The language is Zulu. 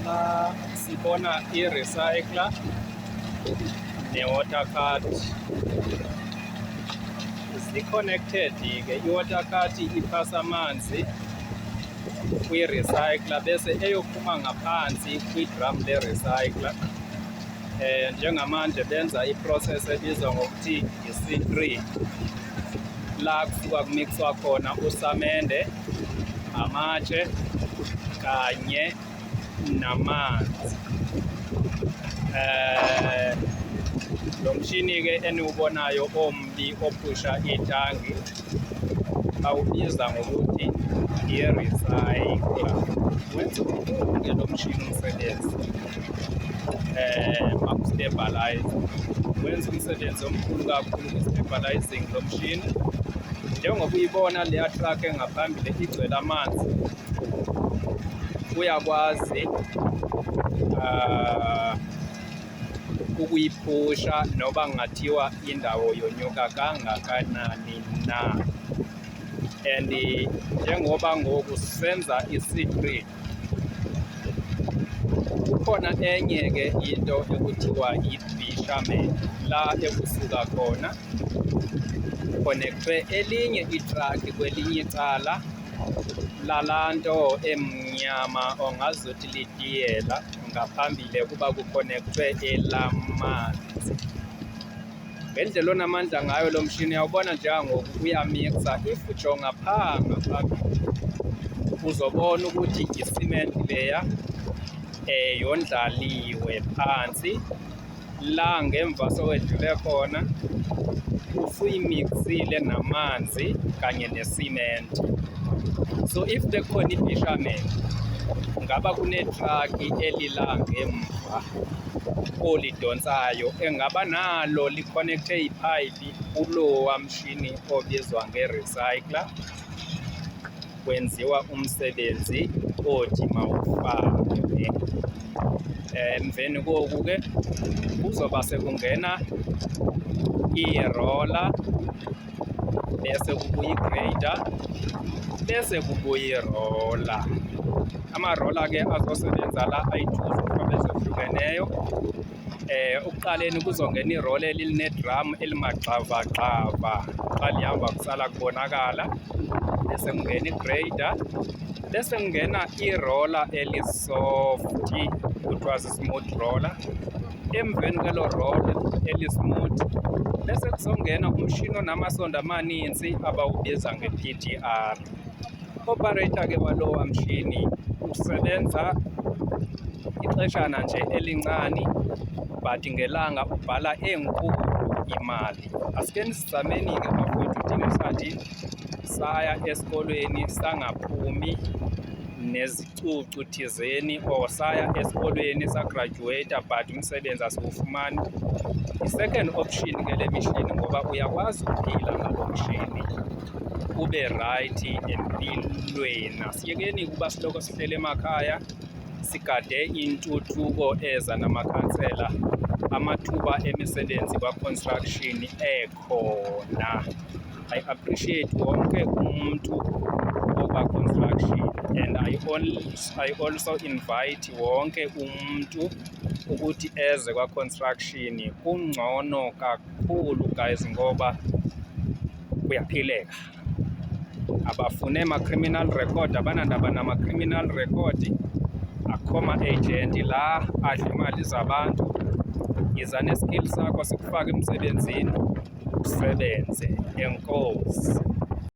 La sibona i-recycler ne-water card zi-connected-ke. I-water card iphasa amanzi kwi-recycler bese eyophuma ngaphansi kwi-drum le-recycler. Njengamanje benza i-process ebizwa ngokuthi i-C3 la kusuka kumixwa khona usamende, amatshe kanye namanzi. Lo mshini-ke eniwubonayo ombi ophusha itangi bawubiza ngokuthi i-recycler. Wenza ke lo mshini umsebenzi maku-stabilize, wenza umsebenzi omkhulu kakhulu ku-stabilizing lo mshini. Njengoba uyibona leya truck engaphambili igcwele amanzi, uyakwazi ukuyiphusha noba kungathiwa indawo yonyuka kangakanani na. And njengoba ngoku senza i-C3, kukhona enye-ke into ekuthiwa i-fisherman la ekusuka khona connectwe elinye itruck kwelinye icala lalanto emnyama ongazuthi litiyela, ngaphambili kuba kuconnectwe elamanzi. Ngendlela onamandla ngayo lo mshini uyawubona njengangoku uyamixa. If ujonga phaa ngaphambili uzobona ukuthi i-cement leya yondlaliwe phansi, la ngemva sowedlule khona usuyimixile namanzi kanye ne-cement. So if bekhona i-fisherman, ngaba kunetruck elila ngemva olidonsayo engaba nalo li-connecte ipipe kulowa mshini obizwa nge-recycler, kwenziwa umsebenzi othi mawufakwe. Emveni koku-ke kuzoba sekungena i-roller, bese kubuya i-grader, bese kubuya i-roller. Ama-roller-ke azosebenza la ayi-2 ezehlukeneyo. Ukuqaleni kuzongena i-roller eliline-drum elimagxavagxava, xa lihamba kusala kubonakala. Bese kungena i-grader, bese kungena i-roller elisoft kuthiwa si-smooth roller. Emveni kwelo roller eli-smooth bese kuzongena umshini onamasondo amaninzi abawubiza nge-PTR. Operator-ke walowa mshini usebenza ixeshana nje elincane, but ngelanga ubhala enkulu imali. Asike nisizameni-ke bafowethu thina sathi saya esikolweni sangaphumi nezicucu thizeni, or saya esikolweni sagraduate but umsebenzi asiwufumani. I-second option-ke le mishini, ngoba uyakwazi ukuphila ngalo mshini ube right empilweni. Asiyekeni ukuba siloko sihlele emakhaya sigade intuthuko eza namakhansela, amathuba emisebenzi kwa-construction ekhona. I appreciate wonke umuntu okwa-construction, and I also invite wonke umuntu ukuthi eze kwa-construction. Kungcono kakhulu guys, ngoba kuyaphileka. Abafune ma-criminal record, abanandaba nama-criminal record, akho ma-agent la adla imali zabantu. Yiza ne-skill sakho sikufake emsebenzini usebenze. Enkosi.